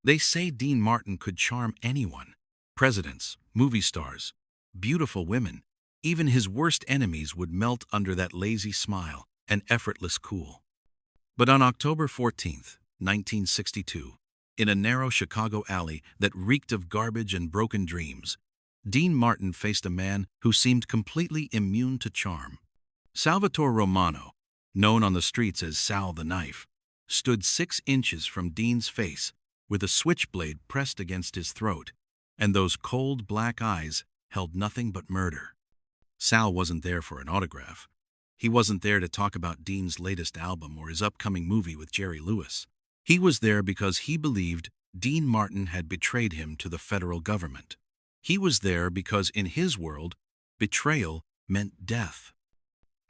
They say Dean Martin could charm anyone: presidents, movie stars, beautiful women. Even his worst enemies would melt under that lazy smile and effortless cool. But on October 14th, 1962, in a narrow Chicago alley that reeked of garbage and broken dreams, Dean Martin faced a man who seemed completely immune to charm. Salvatore Romano, known on the streets as Sal the Knife, stood 6 inches from Dean's face with a switchblade pressed against his throat, and those cold black eyes held nothing but murder. Sal wasn't there for an autograph. He wasn't there to talk about Dean's latest album or his upcoming movie with Jerry Lewis. He was there because he believed Dean Martin had betrayed him to the federal government. He was there because in his world, betrayal meant death.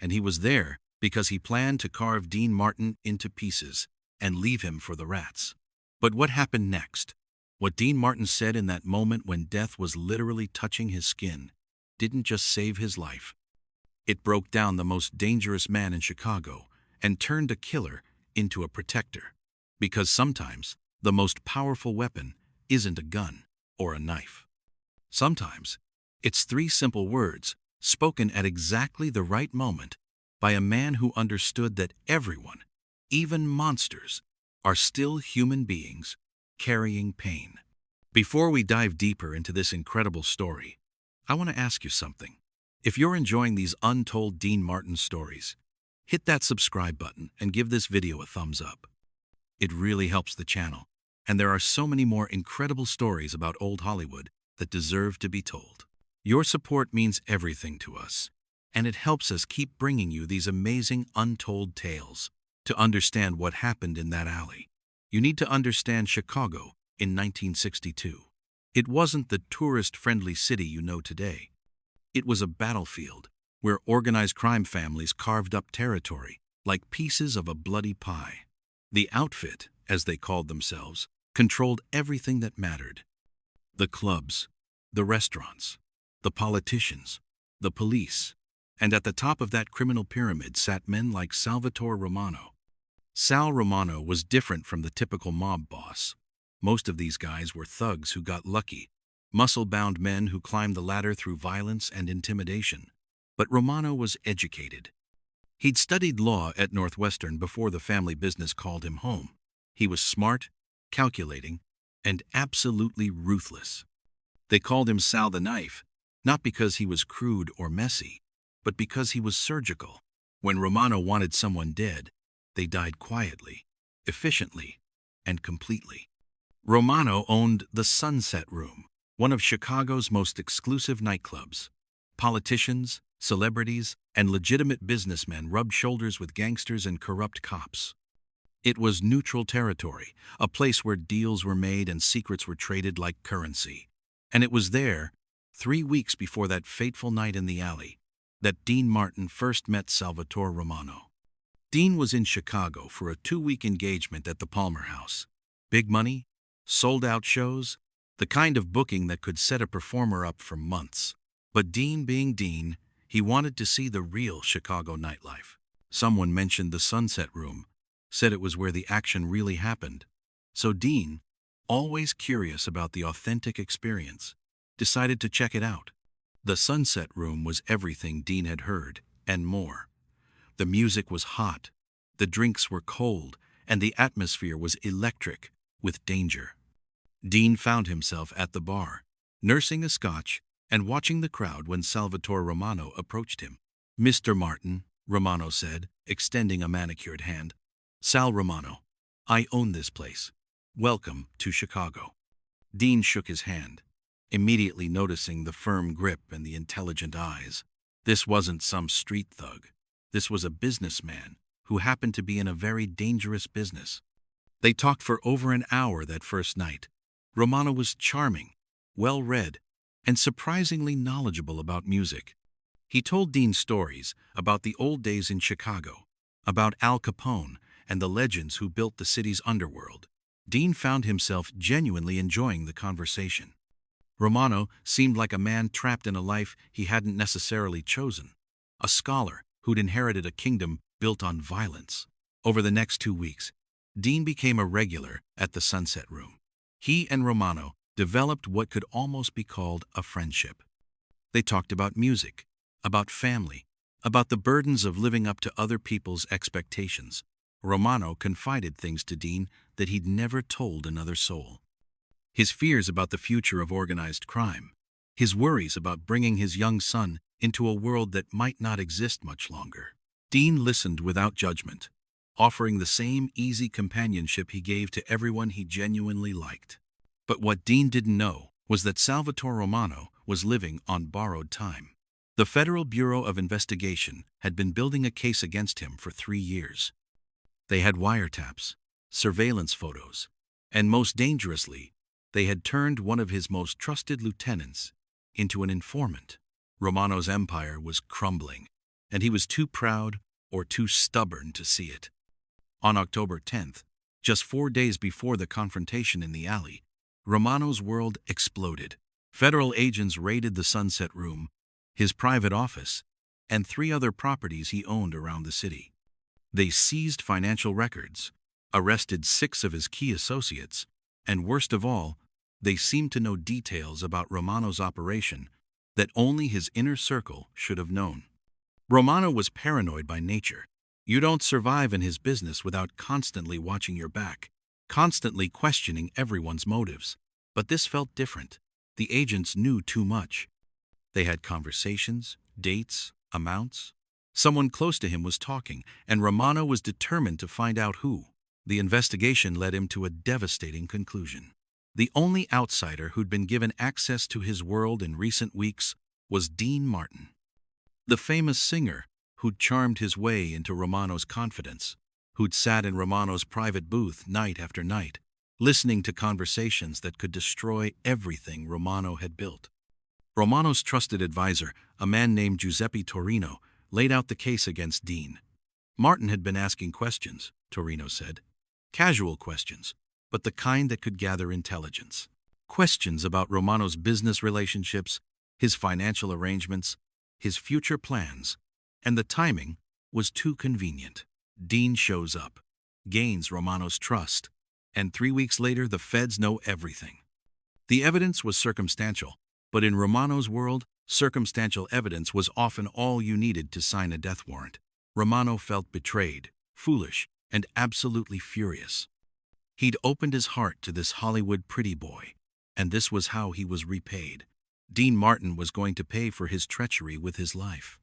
And he was there because he planned to carve Dean Martin into pieces and leave him for the rats. But what happened next? What Dean Martin said in that moment when death was literally touching his skin didn't just save his life. It broke down the most dangerous man in Chicago and turned a killer into a protector. Because sometimes the most powerful weapon isn't a gun or a knife. Sometimes it's 3 simple words spoken at exactly the right moment by a man who understood that everyone, even monsters, are still human beings carrying pain. Before we dive deeper into this incredible story, I want to ask you something. If you're enjoying these untold Dean Martin stories, hit that subscribe button and give this video a thumbs up. It really helps the channel, and there are so many more incredible stories about old Hollywood that deserve to be told. Your support means everything to us, and it helps us keep bringing you these amazing untold tales. To understand what happened in that alley, you need to understand Chicago in 1962. It wasn't the tourist-friendly city you know today. It was a battlefield where organized crime families carved up territory like pieces of a bloody pie. The outfit, as they called themselves, controlled everything that mattered. The clubs, the restaurants, the politicians, the police, and at the top of that criminal pyramid sat men like Salvatore Romano. Sal Romano was different from the typical mob boss. Most of these guys were thugs who got lucky, muscle-bound men who climbed the ladder through violence and intimidation. But Romano was educated. He'd studied law at Northwestern before the family business called him home. He was smart, calculating, and absolutely ruthless. They called him Sal the Knife, not because he was crude or messy, but because he was surgical. When Romano wanted someone dead, they died quietly, efficiently, and completely. Romano owned the Sunset Room, one of Chicago's most exclusive nightclubs. Politicians, celebrities, and legitimate businessmen rubbed shoulders with gangsters and corrupt cops. It was neutral territory, a place where deals were made and secrets were traded like currency. And it was there, 3 weeks before that fateful night in the alley, that Dean Martin first met Salvatore Romano. Dean was in Chicago for a 2-week engagement at the Palmer House. Big money, sold-out shows, the kind of booking that could set a performer up for months. But Dean being Dean, he wanted to see the real Chicago nightlife. Someone mentioned the Sunset Room, said it was where the action really happened. So Dean, always curious about the authentic experience, decided to check it out. The Sunset Room was everything Dean had heard, and more. The music was hot, the drinks were cold, and the atmosphere was electric with danger. Dean found himself at the bar, nursing a scotch and watching the crowd when Salvatore Romano approached him. "Mr. Martin," Romano said, extending a manicured hand. "Sal Romano, I own this place. Welcome to Chicago." Dean shook his hand, immediately noticing the firm grip and the intelligent eyes. This wasn't some street thug. This was a businessman who happened to be in a very dangerous business. They talked for over an hour that first night. Romano was charming, well-read, and surprisingly knowledgeable about music. He told Dean stories about the old days in Chicago, about Al Capone and the legends who built the city's underworld. Dean found himself genuinely enjoying the conversation. Romano seemed like a man trapped in a life he hadn't necessarily chosen, a scholar who'd inherited a kingdom built on violence. Over the next 2 weeks, Dean became a regular at the Sunset Room. He and Romano developed what could almost be called a friendship. They talked about music, about family, about the burdens of living up to other people's expectations. Romano confided things to Dean that he'd never told another soul. His fears about the future of organized crime, his worries about bringing his young son into a world that might not exist much longer. Dean listened without judgment, offering the same easy companionship he gave to everyone he genuinely liked. But what Dean didn't know was that Salvatore Romano was living on borrowed time. The Federal Bureau of Investigation had been building a case against him for 3 years. They had wiretaps, surveillance photos, and most dangerously, they had turned one of his most trusted lieutenants into an informant. Romano's empire was crumbling, and he was too proud or too stubborn to see it. On October 10th, just 4 days before the confrontation in the alley, Romano's world exploded. Federal agents raided the Sunset Room, his private office, and 3 other properties he owned around the city. They seized financial records, arrested 6 of his key associates, and worst of all, they seemed to know details about Romano's operation that only his inner circle should have known. Romano was paranoid by nature. You don't survive in his business without constantly watching your back, constantly questioning everyone's motives. But this felt different. The agents knew too much. They had conversations, dates, amounts. Someone close to him was talking, and Romano was determined to find out who. The investigation led him to a devastating conclusion. The only outsider who'd been given access to his world in recent weeks was Dean Martin, the famous singer who'd charmed his way into Romano's confidence, who'd sat in Romano's private booth night after night, listening to conversations that could destroy everything Romano had built. Romano's trusted advisor, a man named Giuseppe Torino, laid out the case against Dean. Martin had been asking questions, Torino said. Casual questions, but the kind that could gather intelligence. Questions about Romano's business relationships, his financial arrangements, his future plans, and the timing was too convenient. Dean shows up, gains Romano's trust, and 3 weeks later the feds know everything. The evidence was circumstantial, but in Romano's world, circumstantial evidence was often all you needed to sign a death warrant. Romano felt betrayed, foolish, and absolutely furious. He'd opened his heart to this Hollywood pretty boy, and this was how he was repaid. Dean Martin was going to pay for his treachery with his life.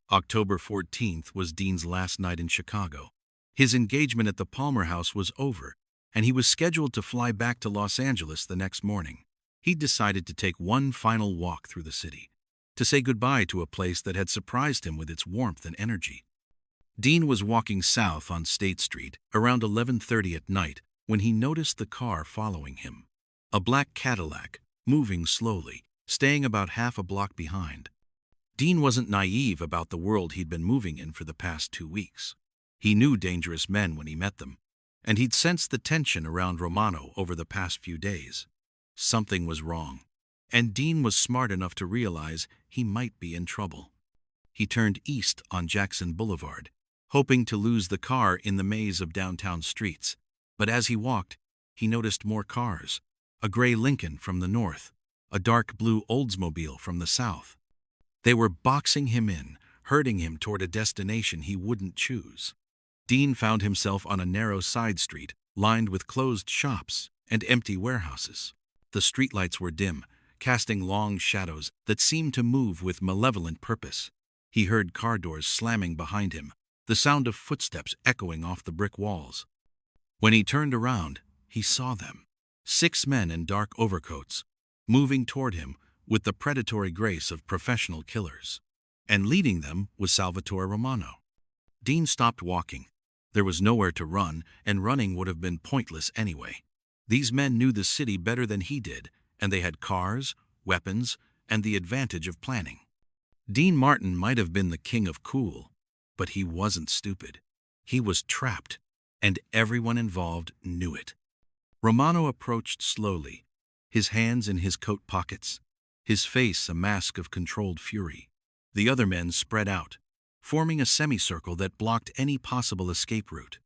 October 14th was Dean's last night in Chicago. His engagement at the Palmer House was over, and he was scheduled to fly back to Los Angeles the next morning. He decided to take one final walk through the city, to say goodbye to a place that had surprised him with its warmth and energy. Dean was walking south on State Street around 11:30 at night when he noticed the car following him. A black Cadillac, moving slowly, staying about half a block behind. Dean wasn't naive about the world he'd been moving in for the past 2 weeks. He knew dangerous men when he met them, and he'd sensed the tension around Romano over the past few days. Something was wrong, and Dean was smart enough to realize he might be in trouble. He turned east on Jackson Boulevard, hoping to lose the car in the maze of downtown streets. But as he walked, he noticed more cars, a gray Lincoln from the north, a dark blue Oldsmobile from the south. They were boxing him in, herding him toward a destination he wouldn't choose. Dean found himself on a narrow side street, lined with closed shops and empty warehouses. The streetlights were dim, casting long shadows that seemed to move with malevolent purpose. He heard car doors slamming behind him, the sound of footsteps echoing off the brick walls. When he turned around, he saw them. 6 men in dark overcoats, moving toward him with the predatory grace of professional killers. And leading them was Salvatore Romano. Dean stopped walking. There was nowhere to run, and running would have been pointless anyway. These men knew the city better than he did, and they had cars, weapons, and the advantage of planning. Dean Martin might have been the king of cool, but he wasn't stupid. He was trapped, and everyone involved knew it. Romano approached slowly, his hands in his coat pockets, his face a mask of controlled fury. The other men spread out, forming a semicircle that blocked any possible escape route.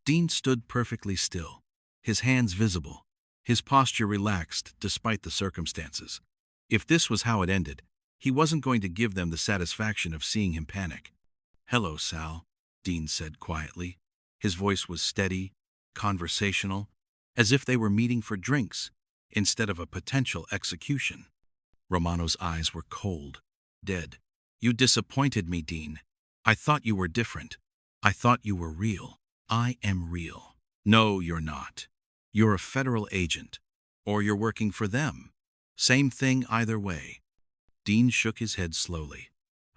Dean stood perfectly still, his hands visible, His posture relaxed despite the circumstances. If this was how it ended, he wasn't going to give them the satisfaction of seeing him panic. "Hello, Sal," Dean said quietly. His voice was steady, conversational, as if they were meeting for drinks instead of a potential execution. Romano's eyes were cold, dead. "You disappointed me, Dean. I thought you were different. I thought you were real. I am real." "No, you're not. You're a federal agent. Or you're working for them. Same thing either way." Dean shook his head slowly.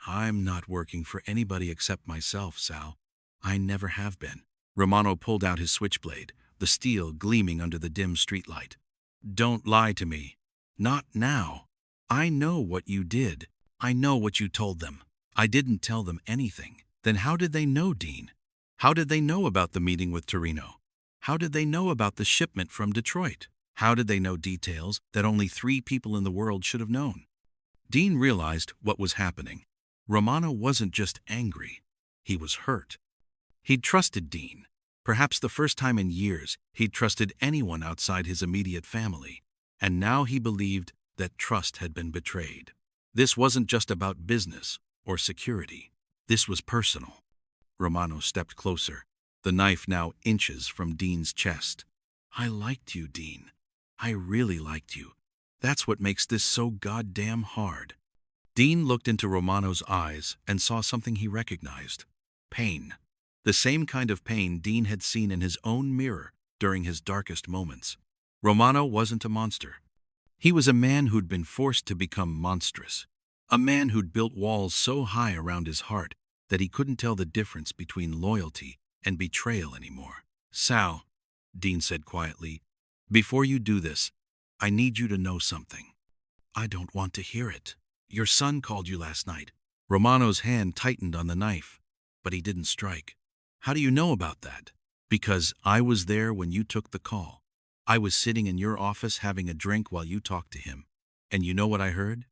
"I'm not working for anybody except myself, Sal. I never have been." Romano pulled out his switchblade, the steel gleaming under the dim streetlight. "Don't lie to me. Not now. I know what you did. I know what you told them. I didn't tell them anything." "Then how did they know, Dean? How did they know about the meeting with Torino? How did they know about the shipment from Detroit? How did they know details that only 3 people in the world should have known?" Dean realized what was happening. Romano wasn't just angry. He was hurt. He'd trusted Dean. Perhaps the first time in years he'd trusted anyone outside his immediate family. And now he believed that trust had been betrayed. This wasn't just about business or security. This was personal. Romano stepped closer, the knife now inches from Dean's chest. "I liked you, Dean. I really liked you. That's what makes this so goddamn hard." Dean looked into Romano's eyes and saw something he recognized. Pain. The same kind of pain Dean had seen in his own mirror during his darkest moments. Romano wasn't a monster. He was a man who'd been forced to become monstrous. A man who'd built walls so high around his heart that he couldn't tell the difference between loyalty and betrayal anymore. "Sal," Dean said quietly, "before you do this, I need you to know something." "I don't want to hear it." "Your son called you last night." Romano's hand tightened on the knife, but he didn't strike. "How do you know about that?" "Because I was there when you took the call. I was sitting in your office having a drink while you talked to him. And you know what I heard?"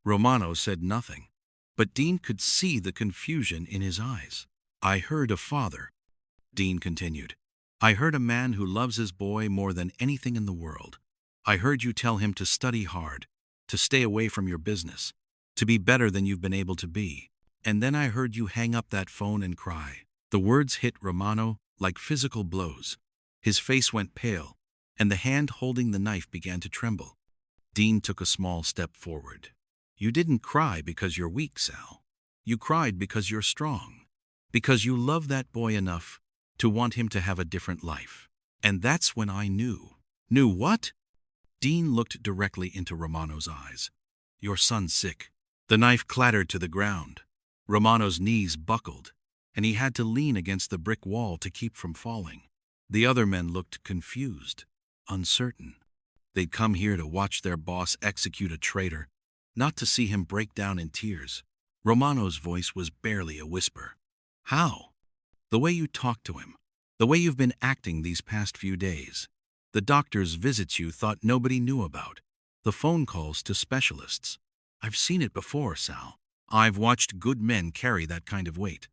Romano said nothing, but Dean could see the confusion in his eyes. "I heard a father," Dean continued. "I heard a man who loves his boy more than anything in the world. I heard you tell him to study hard, to stay away from your business, to be better than you've been able to be. And then I heard you hang up that phone and cry." The words hit Romano like physical blows. His face went pale, and the hand holding the knife began to tremble. Dean took a small step forward. "You didn't cry because you're weak, Sal. You cried because you're strong. Because you love that boy enough to want him to have a different life. And that's when I knew." "Knew what?" Dean looked directly into Romano's eyes. "Your son's sick." The knife clattered to the ground. Romano's knees buckled, and he had to lean against the brick wall to keep from falling. The other men looked confused, uncertain. They'd come here to watch their boss execute a traitor, not to see him break down in tears. Romano's voice was barely a whisper. "How?" "The way you talked to him. The way you've been acting these past few days. The doctor's visits you thought nobody knew about. The phone calls to specialists. I've seen it before, Sal. I've watched good men carry that kind of weight."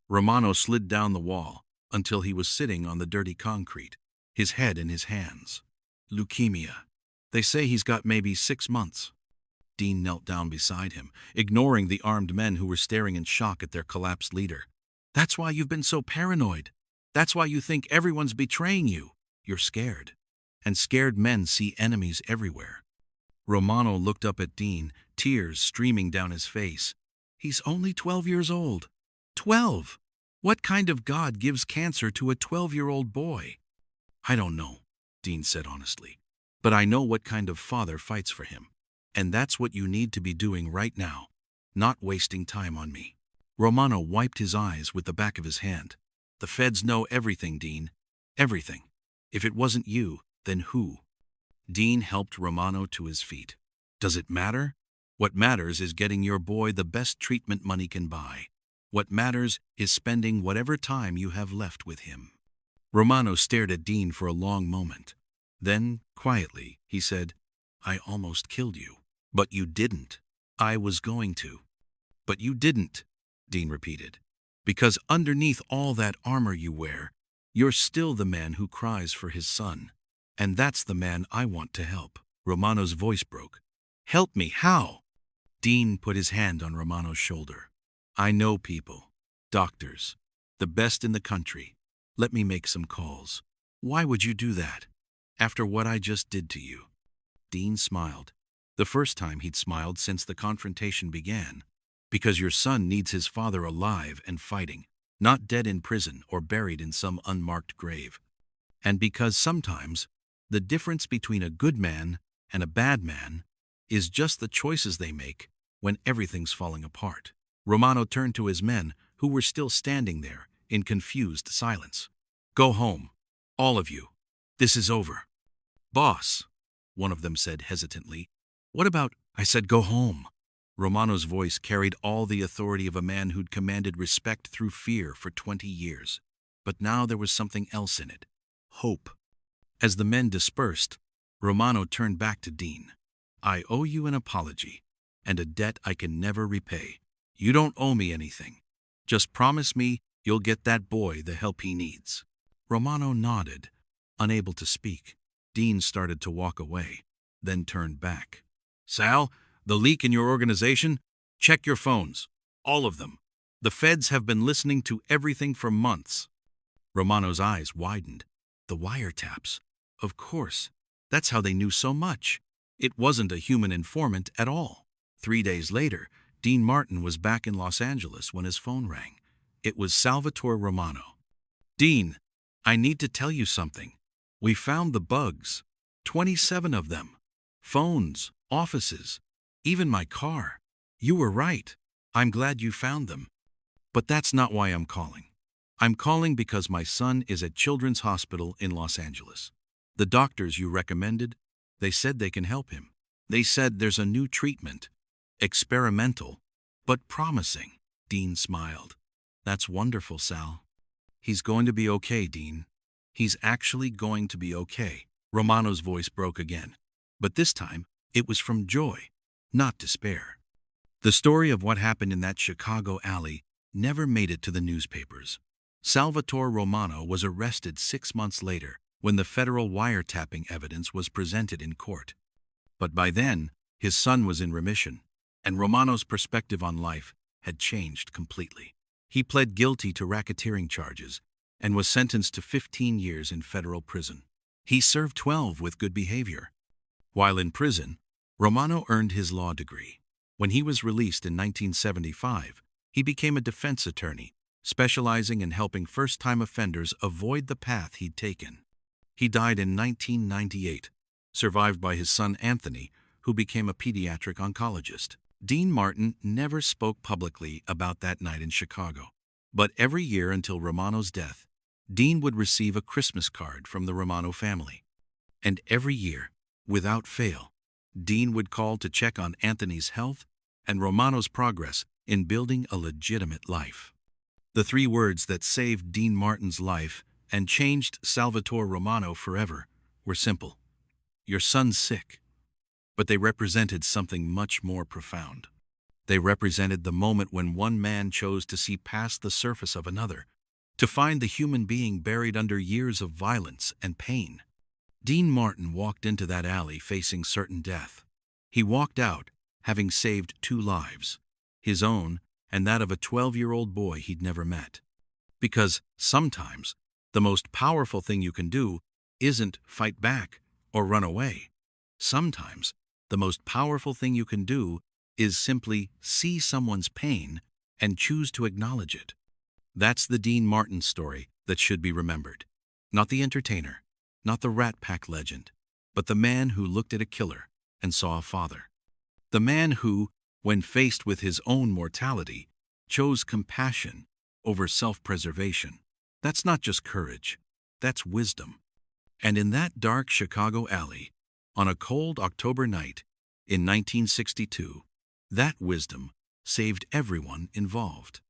Romano slid down the wall until he was sitting on the dirty concrete, his head in his hands. "Leukemia. They say he's got maybe 6 months." Dean knelt down beside him, ignoring the armed men who were staring in shock at their collapsed leader. "That's why you've been so paranoid. That's why you think everyone's betraying you. You're scared. And scared men see enemies everywhere." Romano looked up at Dean, tears streaming down his face. "He's only 12 years old. 12! What kind of God gives cancer to a 12-year-old boy?" "I don't know," Dean said honestly. "But I know what kind of father fights for him. And that's what you need to be doing right now, not wasting time on me." Romano wiped his eyes with the back of his hand. "The feds know everything, Dean. Everything. If it wasn't you, then who?" Dean helped Romano to his feet. "Does it matter? What matters is getting your boy the best treatment money can buy. What matters is spending whatever time you have left with him." Romano stared at Dean for a long moment. Then, quietly, he said, "I almost killed you. But you didn't." "I was going to." "But you didn't," Dean repeated. "Because underneath all that armor you wear, you're still the man who cries for his son. And that's the man I want to help. Romano's voice broke. Help me, how? Dean put his hand on Romano's shoulder. I know people, doctors, the best in the country. Let me make some calls. Why would you do that? After what I just did to you? Dean smiled. The first time he'd smiled since the confrontation began. Because your son needs his father alive and fighting, not dead in prison or buried in some unmarked grave. And because sometimes the difference between a good man and a bad man is just the choices they make when everything's falling apart. Romano turned to his men, who were still standing there in confused silence. Go home, all of you. This is over. Boss, one of them said hesitantly. What about, I said go home. Romano's voice carried all the authority of a man who'd commanded respect through fear for 20 years. But now there was something else in it. Hope. As the men dispersed, Romano turned back to Dean. I owe you an apology, and a debt I can never repay. You don't owe me anything. Just promise me you'll get that boy the help he needs. Romano nodded, unable to speak. Dean started to walk away, then turned back. Sal, the leak in your organization? Check your phones. All of them. The feds have been listening to everything for months. Romano's eyes widened. The wiretaps. Of course. That's how they knew so much. It wasn't a human informant at all. 3 days later, Dean Martin was back in Los Angeles when his phone rang. It was Salvatore Romano. Dean, I need to tell you something. We found the bugs. 27 of them. Phones, offices, even my car. You were right. I'm glad you found them. But that's not why I'm calling. I'm calling because my son is at Children's Hospital in Los Angeles. The doctors you recommended, they said they can help him. They said there's a new treatment. Experimental, but promising. Dean smiled. That's wonderful, Sal. He's going to be okay, Dean. He's actually going to be okay. Romano's voice broke again. But this time, it was from joy, not despair. The story of what happened in that Chicago alley never made it to the newspapers. Salvatore Romano was arrested 6 months later when the federal wiretapping evidence was presented in court. But by then, his son was in remission, and Romano's perspective on life had changed completely. He pled guilty to racketeering charges and was sentenced to 15 years in federal prison. He served 12 with good behavior. While in prison, Romano earned his law degree. When he was released in 1975, he became a defense attorney, specializing in helping first-time offenders avoid the path he'd taken. He died in 1998, survived by his son Anthony, who became a pediatric oncologist. Dean Martin never spoke publicly about that night in Chicago. But every year until Romano's death, Dean would receive a Christmas card from the Romano family. And every year, without fail, Dean would call to check on Anthony's health and Romano's progress in building a legitimate life. The 3 words that saved Dean Martin's life and changed Salvatore Romano forever were simple. Your son's sick. But they represented something much more profound. They represented the moment when one man chose to see past the surface of another, to find the human being buried under years of violence and pain. Dean Martin walked into that alley facing certain death. He walked out, having saved 2 lives, his own and that of a 12-year-old boy he'd never met. Because sometimes the most powerful thing you can do isn't fight back or run away. Sometimes the most powerful thing you can do is simply see someone's pain and choose to acknowledge it. That's the Dean Martin story that should be remembered. Not the entertainer, not the Rat Pack legend, but the man who looked at a killer and saw a father. The man who, when faced with his own mortality, chose compassion over self-preservation. That's not just courage, that's wisdom. And in that dark Chicago alley, on a cold October night in 1962, that wisdom saved everyone involved.